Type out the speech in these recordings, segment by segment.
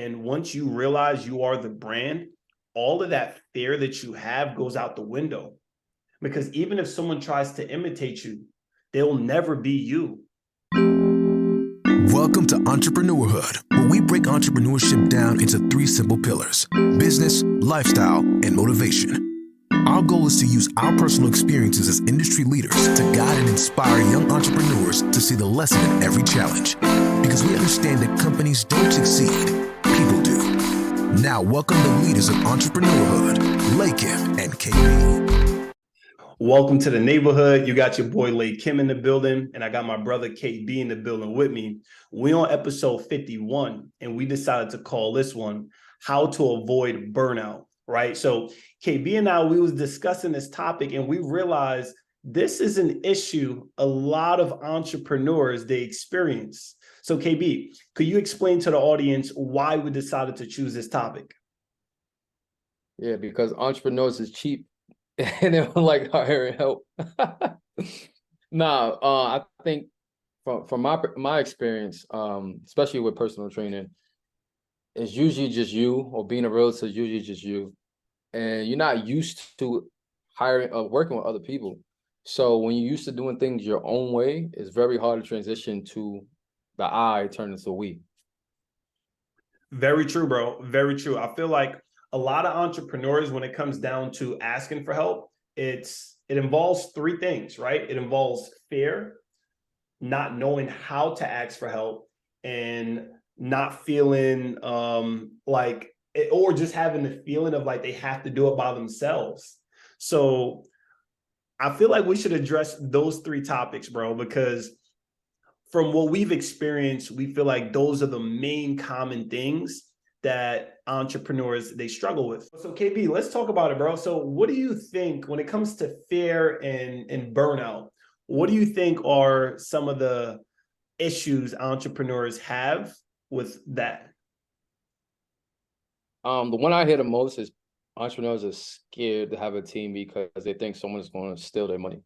And once you realize you are the brand, all of that fear that you have goes out the window. Because even if someone tries to imitate you, they'll never be you. Welcome to Entrepreneurhood, where we break entrepreneurship down into three simple pillars: business, lifestyle, and motivation. Our goal is to use our personal experiences as industry leaders to guide and inspire young entrepreneurs to see the lesson in every challenge. Because we understand that companies don't succeed, people do. Now, welcome the leaders of Entrepreneurhood, Leahcim and KB. Welcome to the neighborhood. You got your boy Leahcim in the building, and I got my brother KB in the building with me. We on episode 51, and we decided to call this one How to Avoid Burnout, right? So KB and I, we was discussing this topic, and we realized this is an issue a lot of entrepreneurs, they experience. So KB, could you explain to the audience why we decided to choose this topic? Yeah, because entrepreneurs is cheap and they don't like hiring help. I think from my experience, especially with personal training, it's usually just you, or being a realtor is usually just you, and you're not used to hiring or working with other people. So when you're used to doing things your own way, it's very hard to transition to the I turn into we. Very true, bro. Very true. I feel like a lot of entrepreneurs, when it comes down to asking for help, it involves three things, right? It involves fear, not knowing how to ask for help, and not feeling or just having the feeling of like they have to do it by themselves. So I feel like we should address those three topics, bro, because from what we've experienced, we feel like those are the main common things that entrepreneurs, they struggle with. So KB, let's talk about it, bro. So what do you think when it comes to fear and burnout? What do you think are some of the issues entrepreneurs have with that? The one I hear the most is entrepreneurs are scared to have a team because they think someone's going to steal their money.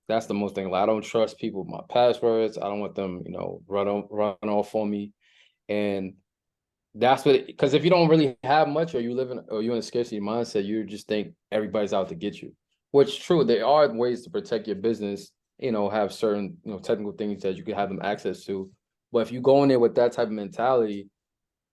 That's the most thing. Like, I don't trust people with my passwords. I don't want them, run off on me. And that's because if you don't really have much, or you're in a scarcity mindset, you just think everybody's out to get you. Which is true. There are ways to protect your business, have certain, technical things that you can have them access to. But if you go in there with that type of mentality,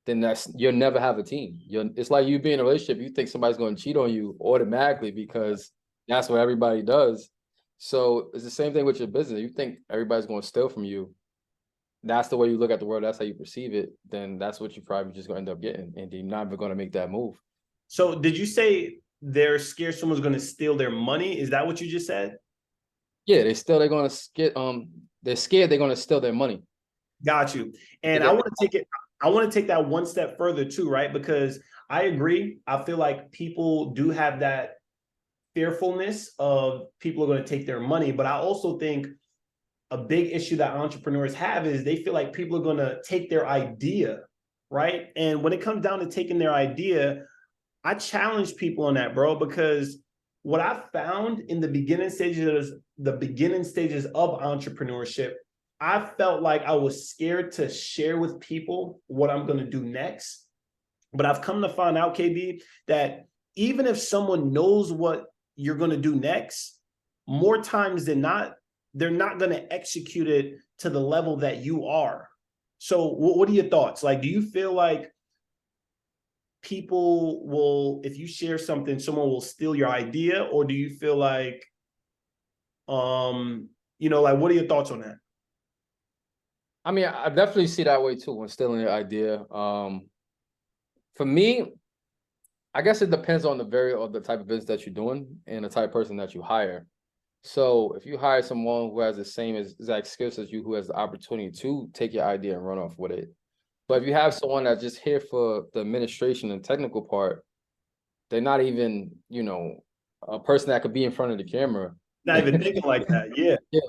then you'll never have a team. It's like you be in a relationship, you think somebody's going to cheat on you automatically because that's what everybody does. So it's the same thing with your business. You think everybody's going to steal from you. That's the way you look at the world. That's how you perceive it. Then that's what you probably just going to end up getting, and you're not even going to make that move. So did you say they're scared someone's going to steal their money? Is that what you just said? Yeah, they're going to get they're scared they're going to steal their money. Got you. And I want to take that one step further too, right? Because I agree. I feel like people do have that fearfulness of people are going to take their money. But I also think a big issue that entrepreneurs have is they feel like people are going to take their idea, right? And when it comes down to taking their idea, I challenge people on that, bro, because what I found in the beginning stages of entrepreneurship, I felt like I was scared to share with people what I'm going to do next. But I've come to find out, KB, that even if someone knows what you're going to do next, more times than not, they're not going to execute it to the level that you are. So what are your thoughts? Like, do you feel like people will, if you share something, someone will steal your idea? Or do you feel like, what are your thoughts on that? I mean, I definitely see that way too when stealing your idea. For me, I guess it depends on the type of business that you're doing and the type of person that you hire. So if you hire someone who has the same exact skills as you, who has the opportunity to take your idea and run off with it. But if you have someone that's just here for the administration and technical part, they're not even, a person that could be in front of the camera. Not even thinking like that. Yeah. Yeah.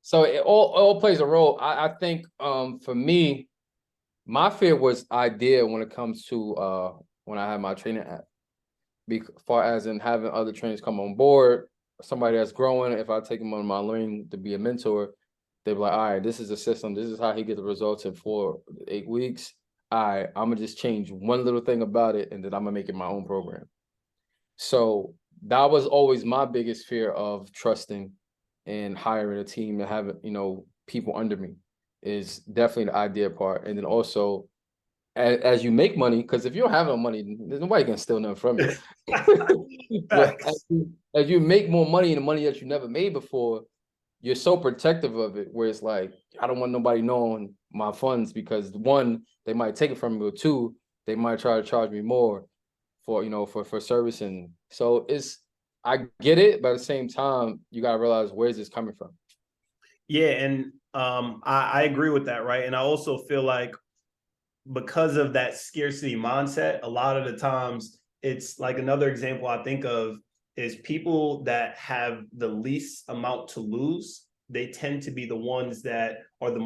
So it all plays a role. I think for me, my fear was idea when it comes to when I had my training app. Far as in having other trainers come on board, somebody that's growing, if I take them on my learning to be a mentor, they'd be like, all right, this is a system. This is how he gets the results in 4 to 8 weeks. I'm gonna just change one little thing about it, and then I'm gonna make it my own program. So that was always my biggest fear of trusting and hiring a team and having, people under me, is definitely the idea part. And then also, as you make money, because if you don't have no money, there's nobody can steal nothing from you. But as you make more money and the money that you never made before, you're so protective of it, where it's like, I don't want nobody knowing my funds, because one, they might take it from me, or two, they might try to charge me more for, for servicing. So I get it, but at the same time, you gotta realize, where's this coming from? Yeah, and I agree with that, right? And I also feel like, because of that scarcity mindset, a lot of the times, it's like, another example I think of is people that have the least amount to lose. They tend to be the ones that are the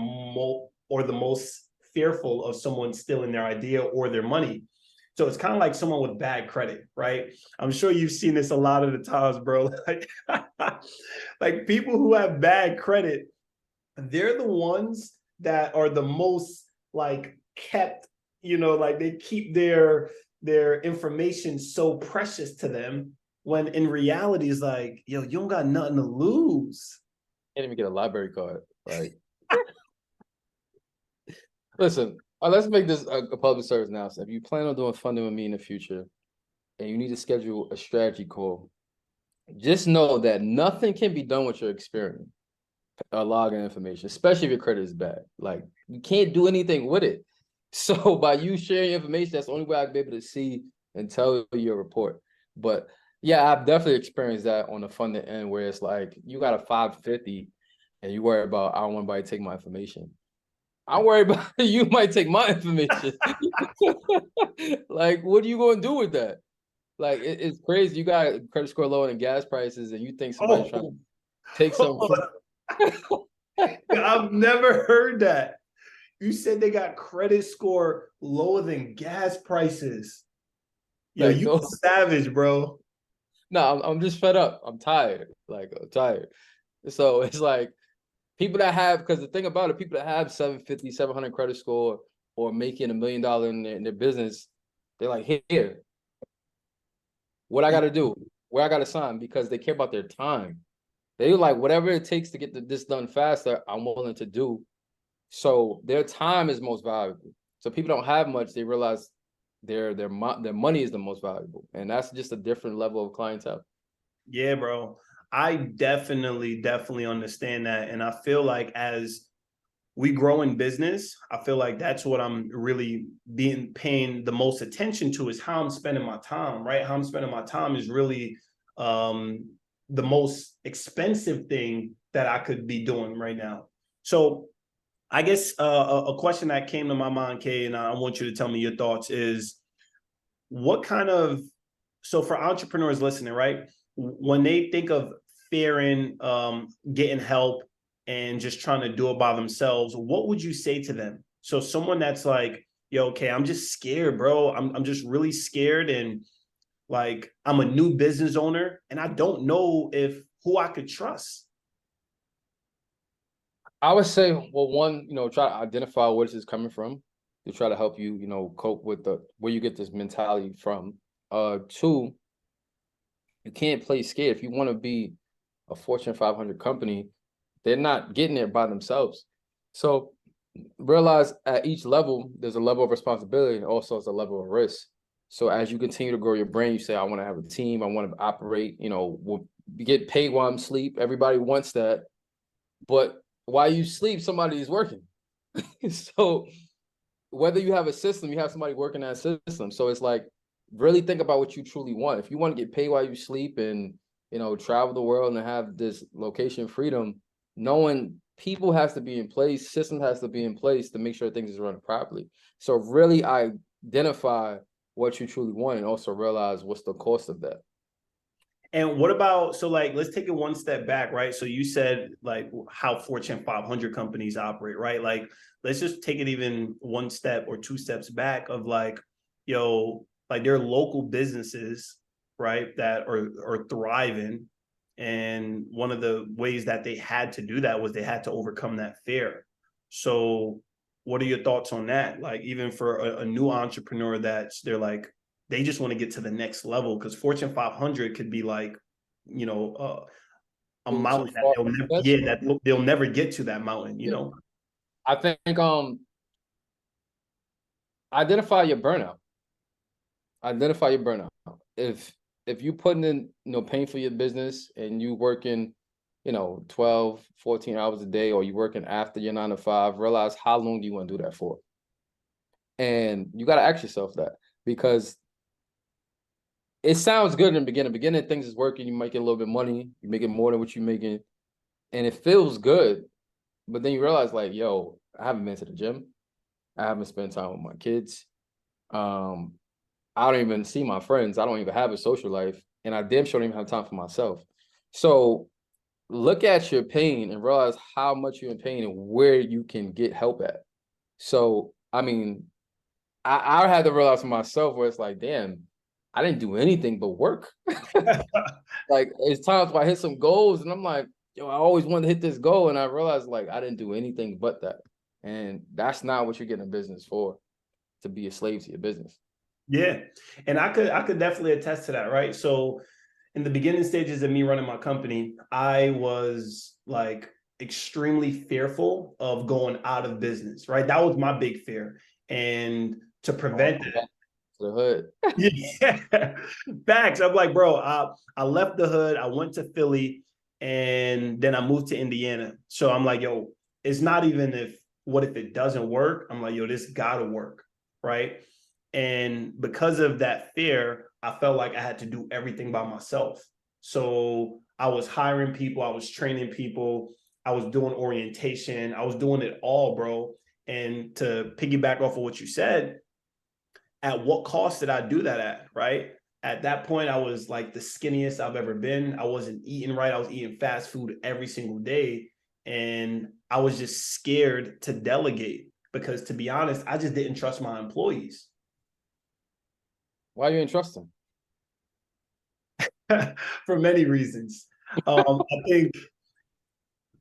most fearful of someone stealing their idea or their money. So it's kind of like someone with bad credit, right? I'm sure you've seen this a lot of the times, bro. Like people who have bad credit, they're the ones that are the most like kept, like they keep their information so precious to them, when in reality is like, yo, you don't got nothing to lose. Can't even get a library card. Like, listen, let's make this a public service announcement. If you plan on doing funding with me in the future and you need to schedule a strategy call, just know that nothing can be done with your experience, login information, especially if your credit is bad. Like, you can't do anything with it. So by you sharing information, that's the only way I'll be able to see and tell you your report. But yeah, I've definitely experienced that on the funding end, where it's like, you got a 550 and you worry about, I don't want anybody to take my information. I worry about you might take my information. Like, what are you going to do with that? Like, it's crazy. You got credit score lower than gas prices, and you think somebody's trying to take something from. I've never heard that. You said they got credit score lower than gas prices. Yo, Like, you no, savage, bro. no, I'm just fed up. I'm tired. Like, I'm tired. So it's like, people that have, because the thing about it, people that have 750, 700 credit score, or making $1 million in their business, they're like, here, what I got to do, where I got to sign, because they care about their time. They like, whatever it takes to get this done faster, I'm willing to do. So their time is most valuable. So people don't have much, they realize their money is the most valuable, and that's just a different level of clientele. Yeah, bro. I definitely understand that. And I feel like, as we grow in business, I feel like that's what I'm really paying the most attention to, is how I'm spending my time, right? How I'm spending my time is really the most expensive thing that I could be doing right now. So I guess a question that came to my mind, Kay, and I want you to tell me your thoughts, is what kind of, so for entrepreneurs listening, right, when they think of fearing getting help and just trying to do it by themselves, what would you say to them? So someone that's like, yo, okay, I'm just scared, bro. I'm just really scared, and like, I'm a new business owner and I don't know if who I could trust. I would say, well, one, try to identify where this is coming from, to try to help you, cope with where you get this mentality from. Two, you can't play scared. If you want to be a Fortune 500 company, they're not getting there by themselves. So realize, at each level, there's a level of responsibility, and also there's a level of risk. So as you continue to grow your brain, you say, I want to have a team. I want to operate, we'll get paid while I'm asleep. Everybody wants that. But while you sleep, somebody is working. So whether you have a system, you have somebody working that system. So it's like, really think about what you truly want. If you want to get paid while you sleep and, travel the world and have this location freedom, knowing people has to be in place, system has to be in place to make sure things is running properly. So really identify what you truly want, and also realize what's the cost of that. And what about, so like, let's take it one step back, right? So you said like how Fortune 500 companies operate, right? Like, let's just take it even one step or two steps back of like, yo, like, there are local businesses, right, that are thriving. And one of the ways that they had to do that was they had to overcome that fear. So what are your thoughts on that? Like, even for a new entrepreneur they're like, they just want to get to the next level, because Fortune 500 could be like, you know, a mountain that they'll never, that they'll never get to that mountain, you know? I think identify your burnout. Identify your burnout. If you putting in, pain for your business and you working, 12, 14 hours a day, or you working after your 9 to 5, realize how long do you want to do that for? And you got to ask yourself that, because it sounds good in the beginning. Beginning, things is working, you're making a little bit of money, you're making more than what you're making, and it feels good. But then you realize, like, yo, I haven't been to the gym. I haven't spent time with my kids. I don't even see my friends. I don't even have a social life. And I damn sure don't even have time for myself. So look at your pain and realize how much you're in pain and where you can get help at. So, I mean, I had to realize for myself where it's like, damn, I didn't do anything but work. Like, it's times where I hit some goals and I'm like, yo, I always wanted to hit this goal. And I realized, like, I didn't do anything but that. And that's not what you're getting a business for, to be a slave to your business. Yeah. And I could definitely attest to that, right? So in the beginning stages of me running my company, I was like extremely fearful of going out of business, right? That was my big fear. And to prevent that, the hood. Yeah, facts. I'm like, bro, I left the hood, I went to Philly, and then I moved to Indiana. So I'm like, yo, it's not even what if it doesn't work? I'm like, yo, this gotta work, right? And because of that fear, I felt like I had to do everything by myself. So I was hiring people, I was training people, I was doing orientation, I was doing it all, bro. And to piggyback off of what you said, at what cost did I do that at, right? At that point, I was like the skinniest I've ever been. I wasn't eating right. I was eating fast food every single day. And I was just scared to delegate because, to be honest, I just didn't trust my employees. Why you ain't trust them? For many reasons. I think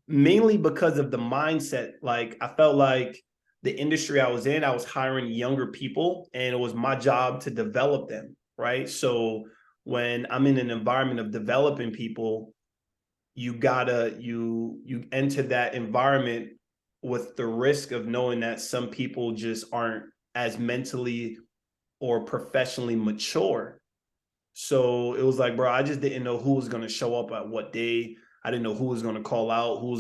mainly because of the mindset. Like, I felt like the industry I was in, I was hiring younger people and it was my job to develop them, right? So when I'm in an environment of developing people, you enter that environment with the risk of knowing that some people just aren't as mentally or professionally mature. So it was like, bro, I just didn't know who was going to show up at what day. I didn't know who was going to call out, who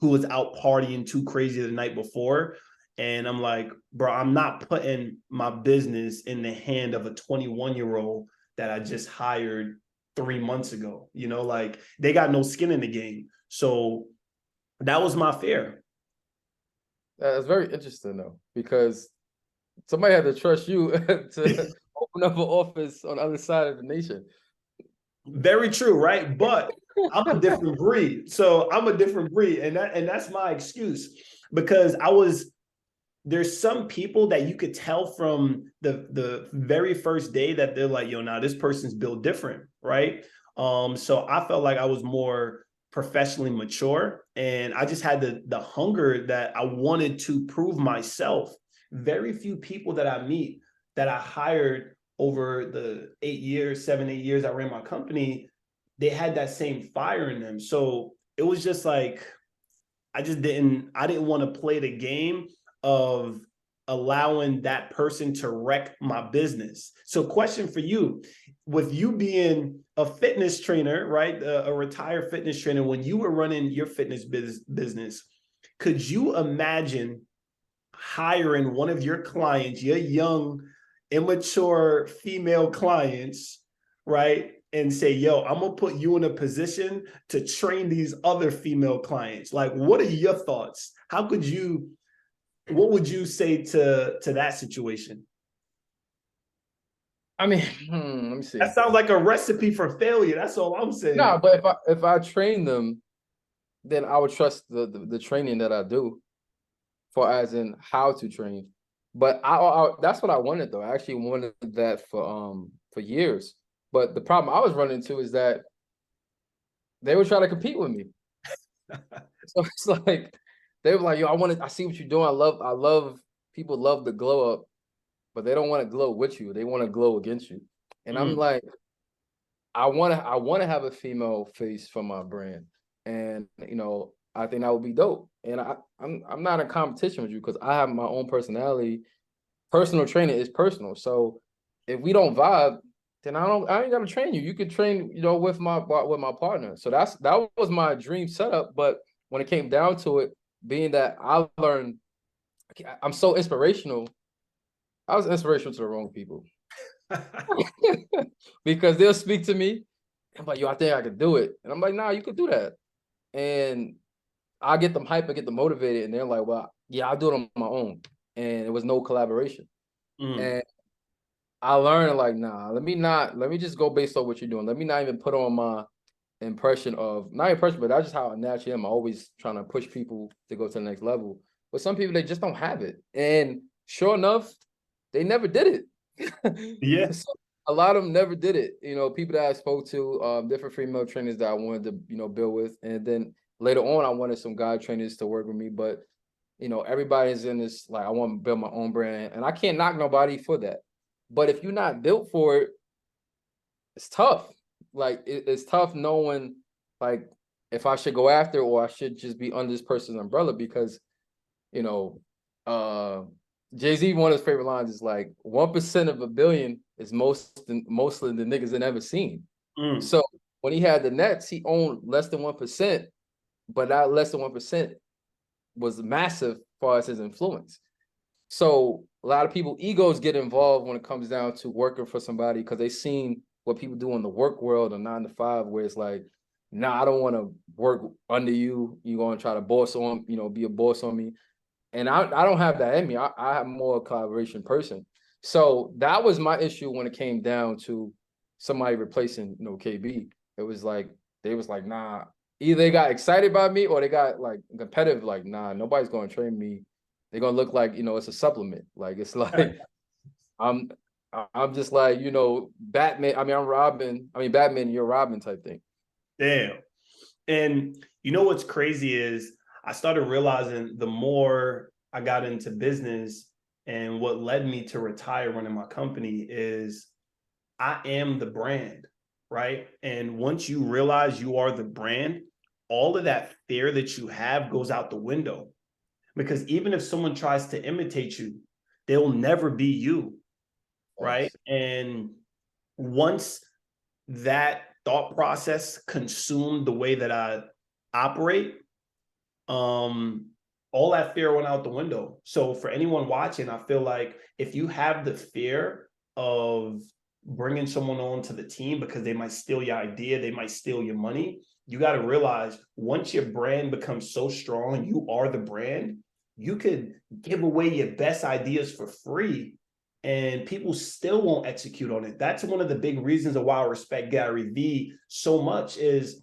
was out partying too crazy the night before. And I'm like, bro, I'm not putting my business in the hand of a 21-year-old that I just hired 3 months ago. Like, they got no skin in the game. So that was my fear. That's very interesting, though, because somebody had to trust you to open up an office on the other side of the nation. Very true, right? But I'm a different breed. So I'm a different breed. And that's my excuse, because there's some people that you could tell from the very first day that they're like, yo, nah, this person's built different, right? So I felt like I was more professionally mature, and I just had the hunger that I wanted to prove myself. Very few people that I meet that I hired over the 7, 8 years I ran my company, they had that same fire in them. So it was just like, I didn't want to play the game of allowing that person to wreck my business. So question for you, with you being a fitness trainer, right? A retired fitness trainer, when you were running your fitness business, could you imagine hiring one of your clients, your young, immature female clients, right? And say, yo, I'm going to put you in a position to train these other female clients. Like, what are your thoughts? What would you say to that situation? I mean, let me see. That sounds like a recipe for failure. That's all I'm saying. No, but if I train them, then I would trust the training that I do, for as in how to train. But I that's what I wanted, though. I actually wanted that for years. But the problem I was running into is that they would try to compete with me. So it's like, they were like, yo, I see what you're doing. I love people love the glow up, but they don't want to glow with you. They want to glow against you. And I'm like, I want to have a female face for my brand. And, I think that would be dope. And I'm not in competition with you because I have my own personality. Personal training is personal. So if we don't vibe, then I ain't gotta train you. You could train, with my partner. So that was my dream setup. But when it came down to it, being that I learned, I'm so inspirational. I was inspirational to the wrong people. Because they'll speak to me. I'm like, yo, I think I could do it. And I'm like, nah, you could do that. And I get them hype, I get them motivated, and they're like, well, yeah, I'll do it on my own. And it was no collaboration. And I learned like, nah, let me just go based on what you're doing. Let me not even put on my impression of, not impression, but that's just how I naturally am. I'm always trying to push people to go to the next level. But some people, they just don't have it. And sure enough, they never did it. Yeah. So a lot of them never did it. People that I spoke to, different female trainers that I wanted to, build with. And then later on, I wanted some guy trainers to work with me. But, everybody's in this, like, I want to build my own brand. And I can't knock nobody for that. But if you're not built for it, it's tough. Like, it's tough knowing, like, if I should go after or I should just be under this person's umbrella because, Jay-Z, one of his favorite lines is like, 1% of a billion is mostly the niggas that never seen. So when he had the Nets, he owned less than 1%, but that less than 1% was massive as far as his influence. So a lot of people, egos get involved when it comes down to working for somebody because they seen what people do in the work world, a 9 to 5, where it's like, nah, I don't want to work under you. You're going to try to be a boss on me. And I don't have that in me. I have more a collaboration person. So that was my issue when it came down to somebody replacing, KB. It was like, they was like, nah, either they got excited by me or they got like competitive, like, nah, nobody's going to train me. They're going to look like, it's a supplement. Like, it's like, I'm just like, Batman. I mean, I'm Robin. I mean, Batman, you're Robin type thing. Damn. And what's crazy is I started realizing the more I got into business and what led me to retire running my company is I am the brand, right? And once you realize you are the brand, all of that fear that you have goes out the window. Because even if someone tries to imitate you, they'll never be you, right? And once that thought process consumed the way that I operate, all that fear went out the window. So for anyone watching, I feel like if you have the fear of bringing someone on to the team because they might steal your idea, they might steal your money, you got to realize once your brand becomes so strong, you are the brand, you could give away your best ideas for free and people still won't execute on it. That's one of the big reasons of why I respect Gary Vee so much is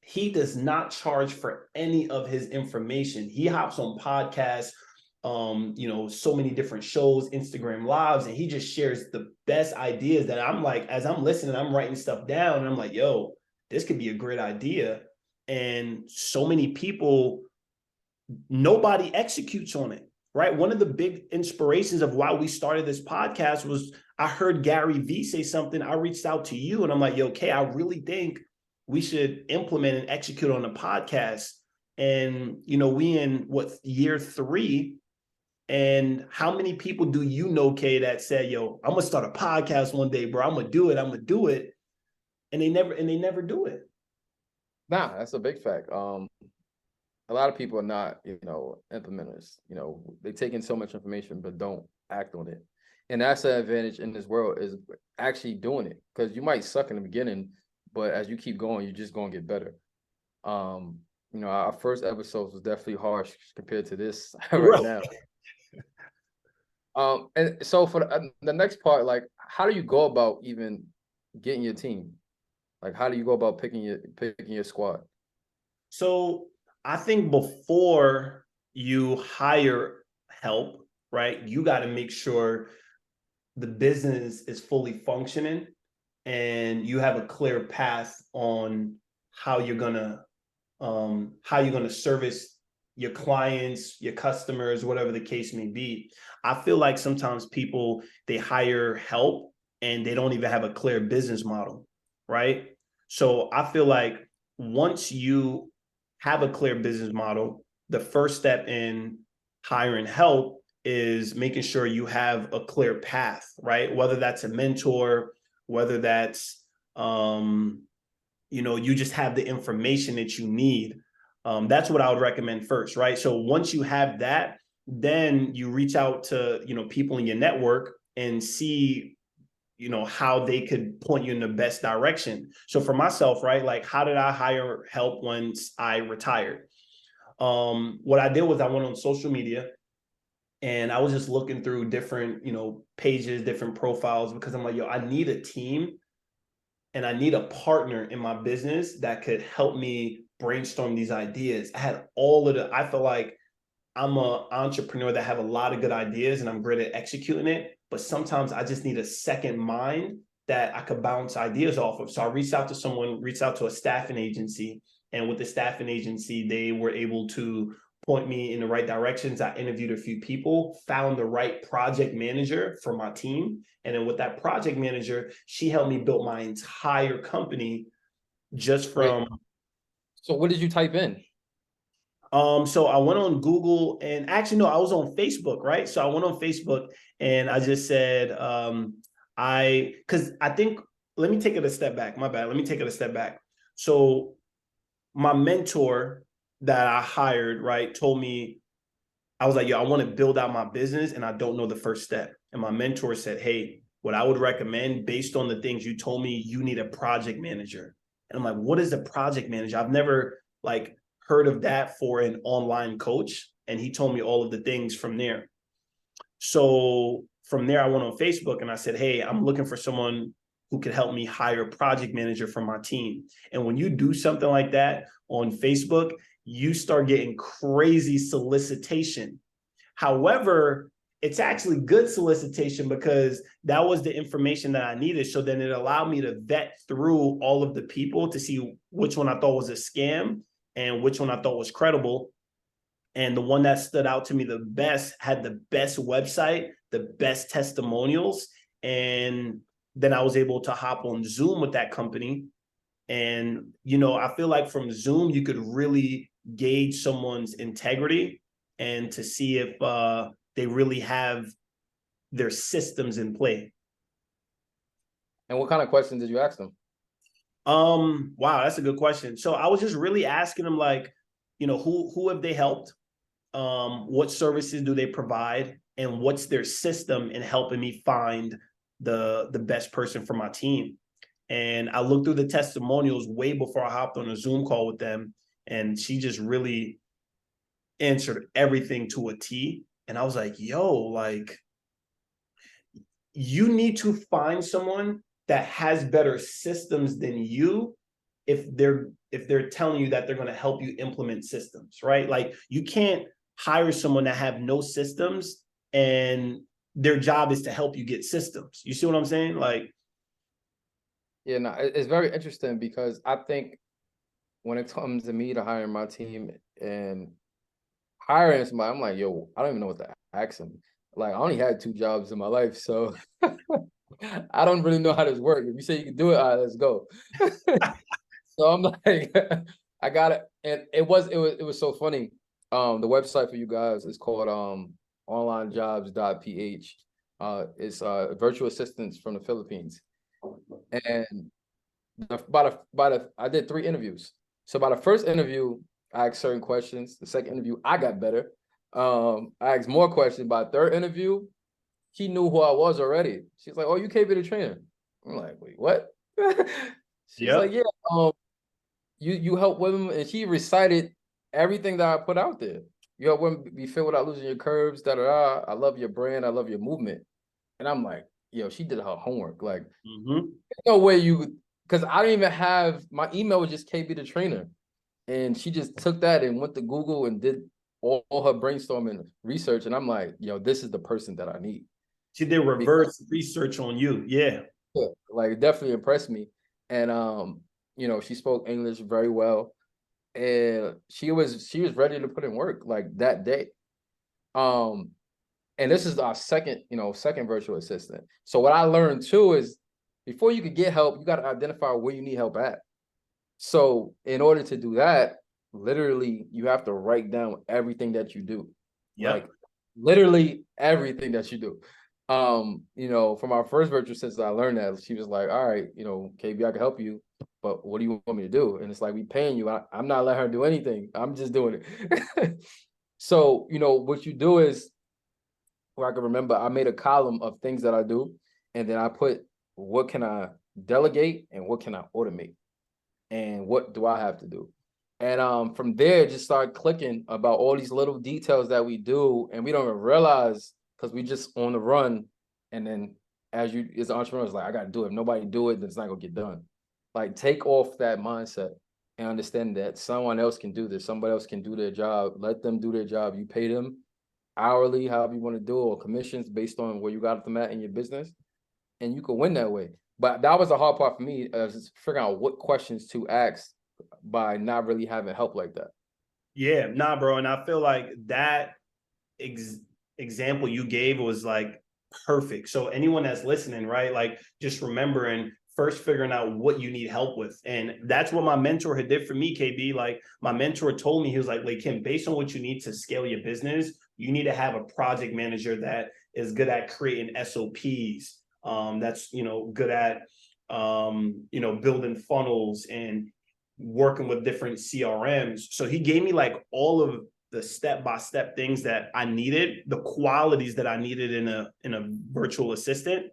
he does not charge for any of his information. He hops on podcasts, so many different shows, Instagram lives, and he just shares the best ideas that I'm like, as I'm listening, I'm writing stuff down and I'm like, yo, this could be a great idea. And so many people, nobody executes on it, right? One of the big inspirations of why we started this podcast was I heard Gary Vee say something. I reached out to you and I'm like, yo, Kay, I really think we should implement and execute on a podcast. And, we in year 3. And how many people do you know, Kay, that said, yo, I'm going to start a podcast one day, bro. I'm going to do it. And they never do it. Nah, that's a big fact. A lot of people are not, implementers. They take in so much information, but don't act on it. And that's the advantage in this world is actually doing it. Because you might suck in the beginning, but as you keep going, you're just going to get better. Our first episode was definitely harsh compared to this right now. And so for the next part, like, how do you go about even getting your team? Like, how do you go about picking your squad? So I think before you hire help, right, you got to make sure the business is fully functioning and you have a clear path on how you're gonna service your clients, your customers, whatever the case may be. I feel like sometimes people, they hire help and they don't even have a clear business model, right? So I feel like once you have a clear business model, the first step in hiring help is making sure you have a clear path, right? Whether that's a mentor, whether that's, you just have the information that you need. That's what I would recommend first, right? So once you have that, then you reach out to, people in your network and see, how they could point you in the best direction. So for myself, right, like how did I hire help once I retired? What I did was I went on social media and I was just looking through different, pages, different profiles, because I'm like, yo, I need a team and I need a partner in my business that could help me brainstorm these ideas. I feel like I'm an entrepreneur that have a lot of good ideas and I'm great at executing it, but sometimes I just need a second mind that I could bounce ideas off of. So I reached out to a staffing agency, and with the staffing agency, they were able to point me in the right directions. I interviewed a few people, found the right project manager for my team. And then with that project manager, she helped me build my entire company just from. So what did you type in? So I went on Google, and actually, no, I was on Facebook, right? So I went on Facebook and I just said, because I think, let me take it a step back. My bad. Let me take it a step back. So my mentor that I hired, right, told me, I was like, yo, I want to build out my business and I don't know the first step. And my mentor said, hey, what I would recommend based on the things you told me, you need a project manager. And I'm like, what is a project manager? I've never heard of that for an online coach. And he told me all of the things from there. So from there, I went on Facebook and I said, hey, I'm looking for someone who could help me hire a project manager for my team. And when you do something like that on Facebook, you start getting crazy solicitation. However, it's actually good solicitation because that was the information that I needed. So then it allowed me to vet through all of the people to see which one I thought was a scam and which one I thought was credible. And the one that stood out to me the best had the best website, the best testimonials. And then I was able to hop on Zoom with that company. And, I feel like from Zoom, you could really gauge someone's integrity and to see if they really have their systems in play. And what kind of questions did you ask them? Wow, that's a good question. So I was just really asking them, who have they helped? What services do they provide? And what's their system in helping me find the best person for my team? And I looked through the testimonials way before I hopped on a Zoom call with them. And she just really answered everything to a T. And I was like, yo, you need to find someone that has better systems than you if they're telling you that they're going to help you implement systems, right? Like you can't hire someone that have no systems and their job is to help you get systems. You see what I'm saying? Yeah, no, it's very interesting because I think when it comes to me to hiring my team and hiring somebody, I'm like, yo, I don't even know what to ask them. Like, I only had 2 jobs in my life, so I don't really know how this works. If you say you can do it, all right, let's go. So I'm like, I got it. And it was so funny. The website for you guys is called onlinejobs.ph. It's virtual assistants from the Philippines. And I did 3 interviews. So by the first interview, I asked certain questions. The second interview, I got better. I asked more questions. By the third interview, she knew who I was already. She's like, "Oh, you KB the trainer." I'm like, "Wait, what?" She's like, "Yeah, you help women," and she recited everything that I put out there. You help women be fit without losing your curves. Da da da. I love your brand. I love your movement. And I'm like, yo, she did her homework. Like, there's no way because I didn't even have my email was just KB the trainer, and she just took that and went to Google and did all her brainstorming research. And I'm like, yo, this is the person that I need. She did reverse research on you. Yeah. Like, definitely impressed me. And, she spoke English very well. and she was ready to put in work like that day. And this is our second virtual assistant. So what I learned too is before you could get help, you got to identify where you need help at. So in order to do that, literally you have to write down everything that you do. Yep. Like literally everything that you do. From our first virtual assistant, I learned that. She was like, all right, KB, I can help you, but what do you want me to do? And it's like, we paying you. I'm not letting her do anything. I'm just doing it. So, what you do is, where I can remember, I made a column of things that I do, and then I put what can I delegate and what can I automate, and what do I have to do. And from there, just start clicking about all these little details that we do, and we don't even realize because we just on the run. And then as an entrepreneur, it's like, I got to do it. If nobody do it, then it's not gonna get done. Like, take off that mindset and understand that someone else can do this. Somebody else can do their job. Let them do their job. You pay them hourly, however you want to do it, or commissions based on where you got them at in your business, and you can win that way. But that was the hard part for me, is figuring out what questions to ask by not really having help like that. Yeah, nah, bro. And I feel like that example you gave was like perfect. So anyone that's listening, right, like just remembering first figuring out what you need help with. And that's what my mentor had did for me, KB. Like, my mentor told me, he was like, Leahcim, based on what you need to scale your business, you need to have a project manager that is good at creating SOPs. That's, good at, building funnels and working with different CRMs. So he gave me like all of the step-by-step things that I needed, the qualities that I needed in a virtual assistant.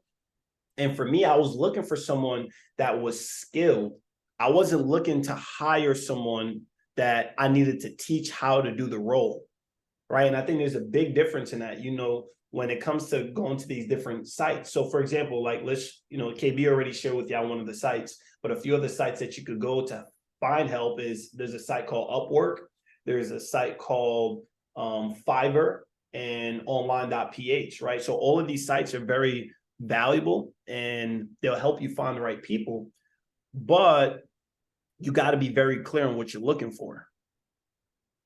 And for me, I was looking for someone that was skilled. I wasn't looking to hire someone that I needed to teach how to do the role, right? And I think there's a big difference in that, when it comes to going to these different sites. So for example, like KB already shared with y'all one of the sites, but a few other sites that you could go to find help is, there's a site called Upwork. There's a site called Fiverr and online.ph, right? So all of these sites are very valuable and they'll help you find the right people, but you got to be very clear on what you're looking for.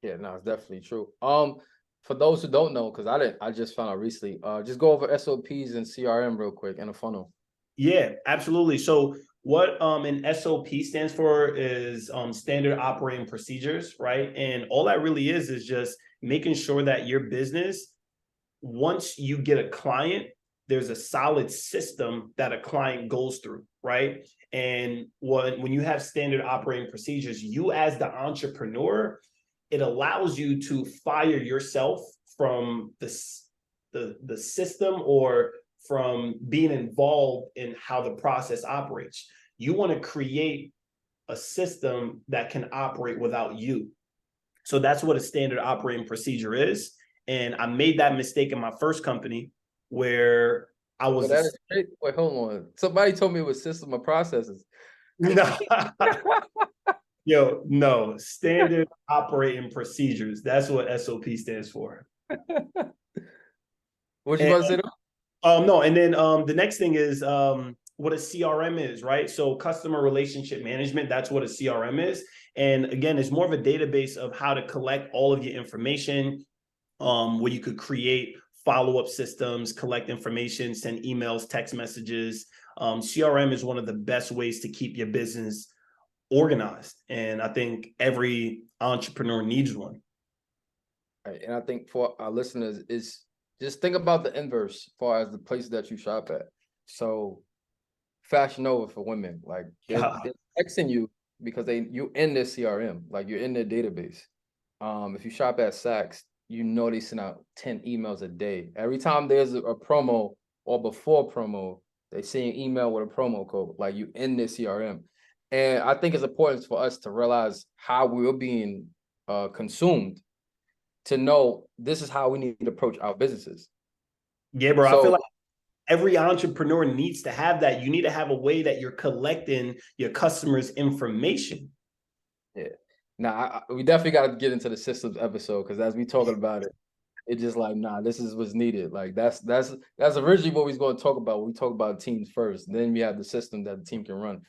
Yeah, no, it's definitely true. For those who don't know, because I just found out recently, just go over SOPs and CRM real quick and a funnel. Yeah, absolutely. So what an SOP stands for is standard operating procedures, right? And all that really is just making sure that your business, once you get a client, there's a solid system that a client goes through, right? And when you have standard operating procedures, you as the entrepreneur, it allows you to fire yourself from the system or from being involved in how the process operates. You want to create a system that can operate without you. So that's what a standard operating procedure is. And I made that mistake in my first company where I was. That is great. Wait, hold on. Somebody told me it was system of processes. No. Yo, no, standard operating procedures. That's what SOP stands for. What you about to say? No, and then the next thing is what a CRM is, right? So customer relationship management, that's what a CRM is. And again, it's more of a database of how to collect all of your information, where you could create follow-up systems, collect information, send emails, text messages. CRM is one of the best ways to keep your business organized. And I think every entrepreneur needs one. Right. And I think for our listeners is just think about the inverse as far as the places that you shop at. So Fashion Nova for women, like they're texting you because you in their CRM, like you're in their database. If you shop at Saks, they send out 10 emails a day. Every time there's a promo or before promo, they send an email with a promo code, like you in their CRM. And I think it's important for us to realize how we're being consumed to know this is how we need to approach our businesses. Yeah, bro. I feel like every entrepreneur needs to have that. You need to have a way that you're collecting your customers' information. Yeah. Now, we definitely got to get into the systems episode because as we talking about it, it's just like, nah, this is what's needed. Like that's originally what we was going to talk about. We talk about teams first, then we have the system that the team can run.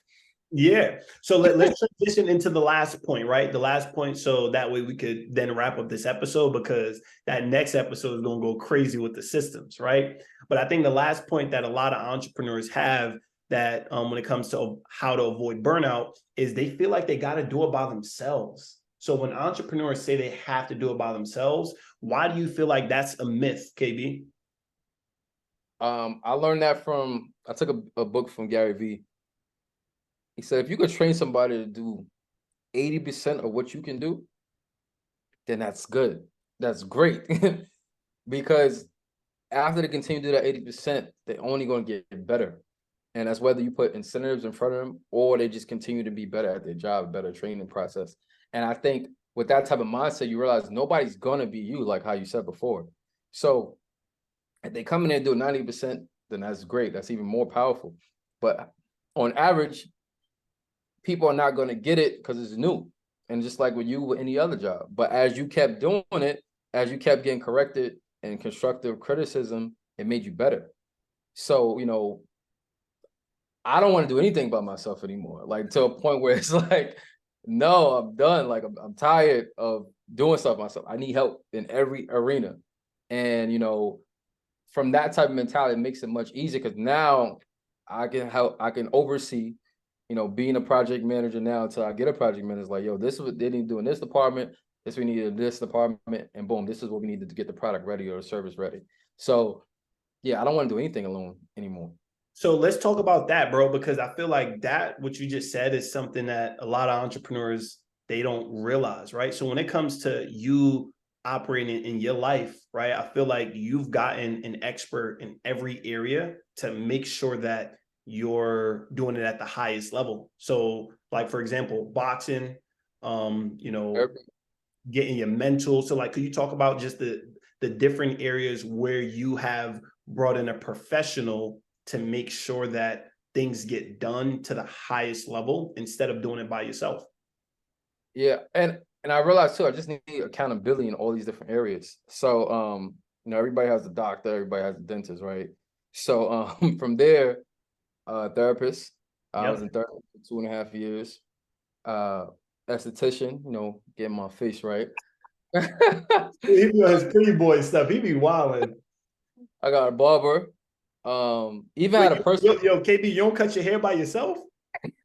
Yeah. So let's transition into the last point, right? The last point. So that way we could then wrap up this episode, because that next episode is going to go crazy with the systems, right? But I think the last point that a lot of entrepreneurs have, that when it comes to how to avoid burnout, is they feel like they got to do it by themselves. So when entrepreneurs say they have to do it by themselves, why do you feel like that's a myth, KB? I learned that I took a book from Gary Vee. He said, if you could train somebody to do 80% of what you can do, then that's good. That's great. Because after they continue to do that 80%, they're only going to get better. And that's whether you put incentives in front of them or they just continue to be better at their job, better training process. And I think with that type of mindset, you realize nobody's going to be you, like how you said before. So if they come in there and do 90%, then that's great. That's even more powerful. But on average, people are not going to get it because it's new. And just like with you, with any other job. But as you kept doing it, as you kept getting corrected and constructive criticism, it made you better. So, I don't want to do anything by myself anymore. Like, to a point where it's like, no, I'm done. Like, I'm tired of doing stuff myself. I need help in every arena. And, from that type of mentality, it makes it much easier, because now I can help, I can oversee, being a project manager now until I get a project manager. It's like, yo, this is what they need to do in this department. This we need in this department, and boom, this is what we need to get the product ready or the service ready. So yeah, I don't want to do anything alone anymore. So let's talk about that, bro, because I feel like that, what you just said, is something that a lot of entrepreneurs, they don't realize, right? So when it comes to you operating in your life, right, I feel like you've gotten an expert in every area to make sure that you're doing it at the highest level. So like, for example, boxing, getting your mental. So like, could you talk about just the different areas where you have brought in a professional to make sure that things get done to the highest level instead of doing it by yourself? Yeah, and I realized too, I just need accountability in all these different areas. So everybody has a doctor, everybody has a dentist, right? So from there, therapist. I was in therapy for 2.5 years. Esthetician, getting my face right. He be on his pretty boy stuff. He be wilding. I got a barber. Even Wait, had a person. yo, KB, you don't cut your hair by yourself?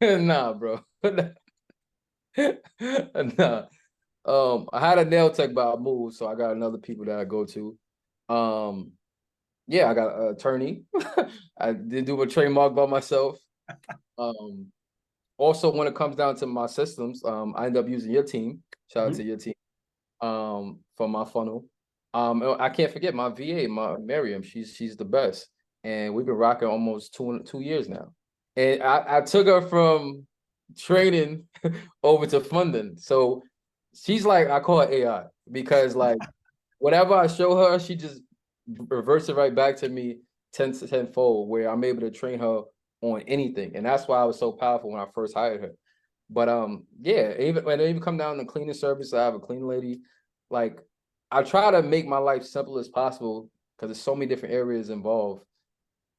Nah, bro. Nah. I had a nail tech, but I moved, so I got another people that I go to. Yeah, I got an attorney. I didn't do a trademark by myself. Also, when it comes down to my systems, I end up using your team. Shout out to your team. For my funnel. I can't forget my VA, my Miriam. She's the best, and we've been rocking almost two years now. And I took her from training over to funding. So she's like, I call her AI, because like whatever I show her, she just reverts it right back to me tenfold, where I'm able to train her on anything. And that's why I was so powerful when I first hired her. But yeah, even when it even come down to cleaning service, I have a clean lady. Like, I try to make my life simple as possible, because there's so many different areas involved.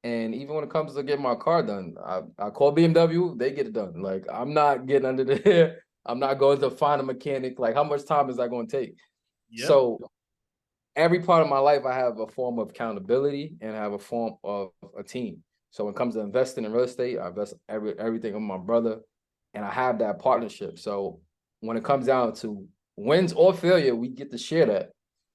And even when it comes to getting my car done, I call BMW, they get it done. Like, I'm not getting under there. I'm not going to find a mechanic. Like, how much time is that going to take? Yep. So every part of my life, I have a form of accountability and I have a form of a team. So when it comes to investing in real estate, I invest everything in my brother, and I have that partnership. So when it comes down to wins or failure, we get to share that.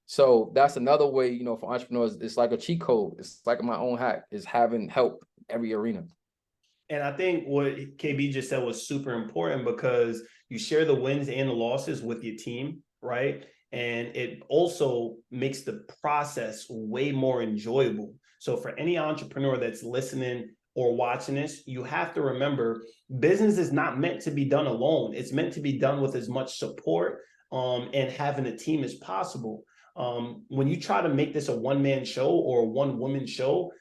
So that's another way, for entrepreneurs, it's like a cheat code. It's like my own hack, is having help every arena. And I think what KB just said was super important, because you share the wins and the losses with your team, right? And it also makes the process way more enjoyable. So for any entrepreneur that's listening or watching this, you have to remember, business is not meant to be done alone. It's meant to be done with as much support and having a team as possible. When you try to make this a one-man show or a one-woman show,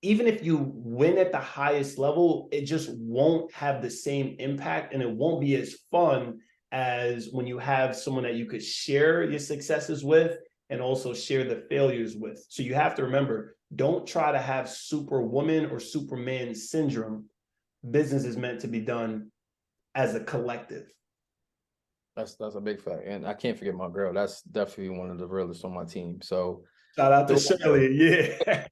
even if you win at the highest level, it just won't have the same impact, and it won't be as fun as when you have someone that you could share your successes with and also share the failures with. So you have to remember, don't try to have superwoman or superman syndrome. Business is meant to be done as a collective. That's a big fact. And I can't forget my girl. That's definitely one of the realest on my team. So Shout out to Shirley. Yeah.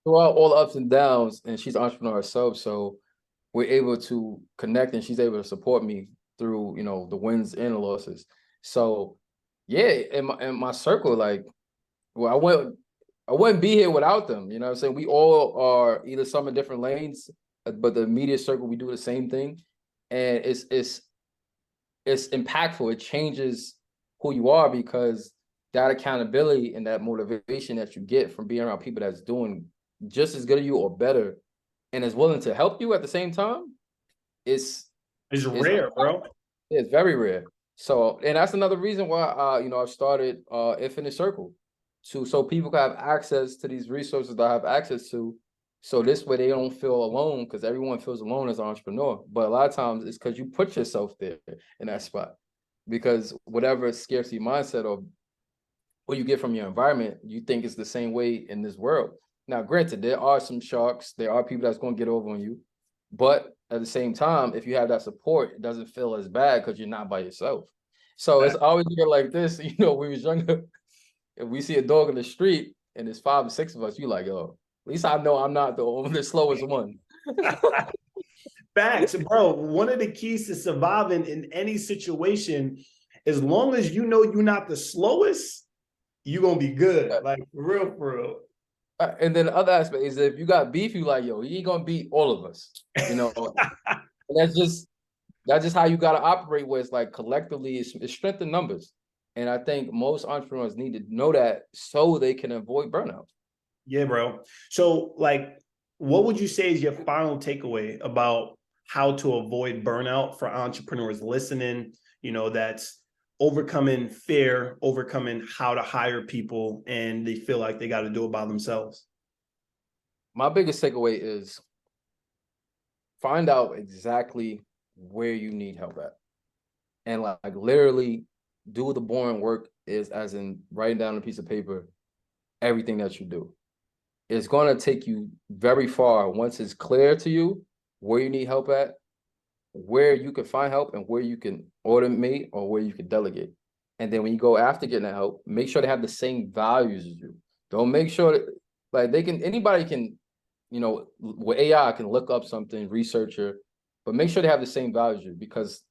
throughout all the ups and downs, and she's an entrepreneur herself, so we're able to connect, and she's able to support me through, you know, the wins and the losses. So yeah, in my circle, like, well, I wouldn't be here without them. You know what I'm saying? We all are either some in different lanes, but the immediate circle, we do the same thing. And it's impactful. It changes who you are, because that accountability and that motivation that you get from being around people that's doing just as good as you or better, and is willing to help you at the same time, it's rare, bro. It's very rare. So, and that's another reason why you know, I've started Infinite Circle, so people can have access to these resources that I have access to. So this way they don't feel alone, because everyone feels alone as an entrepreneur. But a lot of times it's because you put yourself there in that spot, because whatever scarcity mindset or what you get from your environment, you think it's the same way in this world. Now, granted, there are some sharks, there are people that's going to get over on you, but at the same time, if you have that support, it doesn't feel as bad because you're not by yourself. So it's always like this, you know, when we was younger, if we see a dog in the street and there's 5 or 6 of us, you like, oh, at least I know I'm not the slowest one. Facts, bro. One of the keys to surviving in any situation, as long as you know you're not the slowest, you're going to be good. Like, for real, for real. And then the other aspect is that if you got beef, you like, yo, he ain't going to beat all of us. You know, that's just how you got to operate, where it's like collectively, it's strength in numbers. And I think most entrepreneurs need to know that so they can avoid burnout. Yeah, bro. So, like, what would you say is your final takeaway about how to avoid burnout for entrepreneurs listening? You know, that's overcoming fear, overcoming how to hire people, and they feel like they got to do it by themselves. My biggest takeaway is find out exactly where you need help at. And like literally do the boring work, is as in writing down on a piece of paper everything that you do. It's going to take you very far once it's clear to you where you need help at, where you can find help, and where you can automate or where you can delegate. And then when you go after getting that help, make sure they have the same values as you. Don't make sure that, like, anybody can, you know, with AI can look up something, researcher, but make sure they have the same values as you, because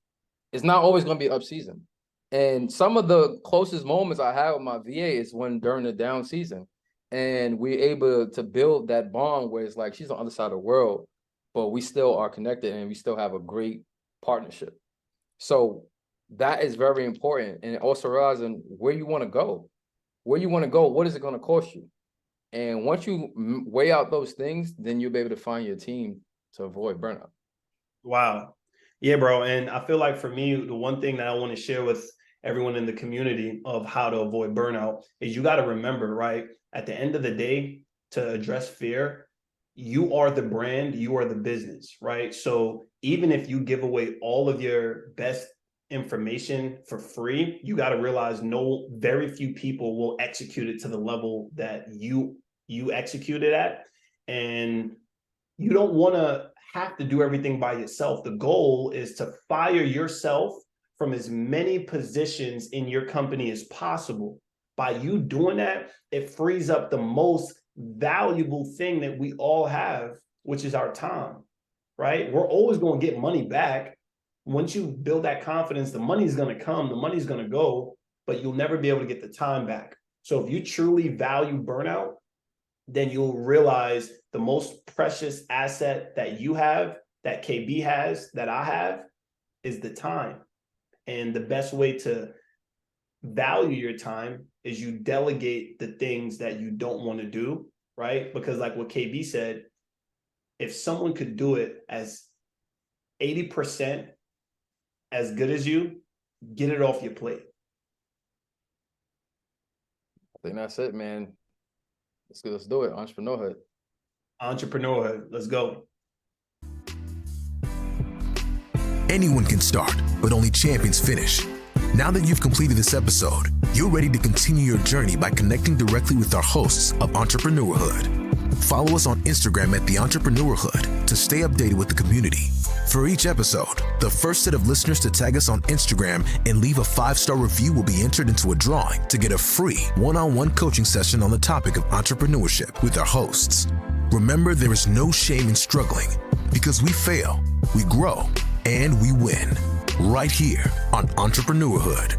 it's not always going to be up season. And some of the closest moments I have with my VA is when during the down season, and we're able to build that bond where it's like she's on the other side of the world, but we still are connected and we still have a great partnership. So that is very important. And also realizing where you want to go. Where you want to go, what is it going to cost you? And once you weigh out those things, then you'll be able to find your team to avoid burnout. Wow. Yeah, bro. And I feel like for me, the one thing that I want to share with everyone in the community of how to avoid burnout is you got to remember, right? At the end of the day, to address fear, you are the brand, you are the business, right? So even if you give away all of your best information for free, you got to realize very few people will execute it to the level that you execute it at. And you don't want to have to do everything by yourself. The goal is to fire yourself from as many positions in your company as possible. By you doing that, it frees up the most valuable thing that we all have, which is our time, right? We're always going to get money back. Once you build that confidence, the money's going to come, the money's going to go, but you'll never be able to get the time back. So if you truly value burnout, then you'll realize the most precious asset that you have, that KB has, that I have, is the time. And the best way to value your time is you delegate the things that you don't want to do, right? Because like what KB said, if someone could do it as 80% as good as you, get it off your plate. I think that's it, man. Let's do it. Entrepreneurhood. Entrepreneurhood. Let's go. Anyone can start, but only champions finish. Now that you've completed this episode, You're ready to continue your journey by connecting directly with our hosts of Entrepreneurhood. Follow us on Instagram at The Entrepreneurhood to stay updated with the community. For each episode, the first set of listeners to tag us on Instagram and leave a 5-star review will be entered into a drawing to get a free one-on-one coaching session on the topic of entrepreneurship with our hosts. Remember, there is no shame in struggling, because we fail, we grow, and we win. Right here on Entrepreneurhood.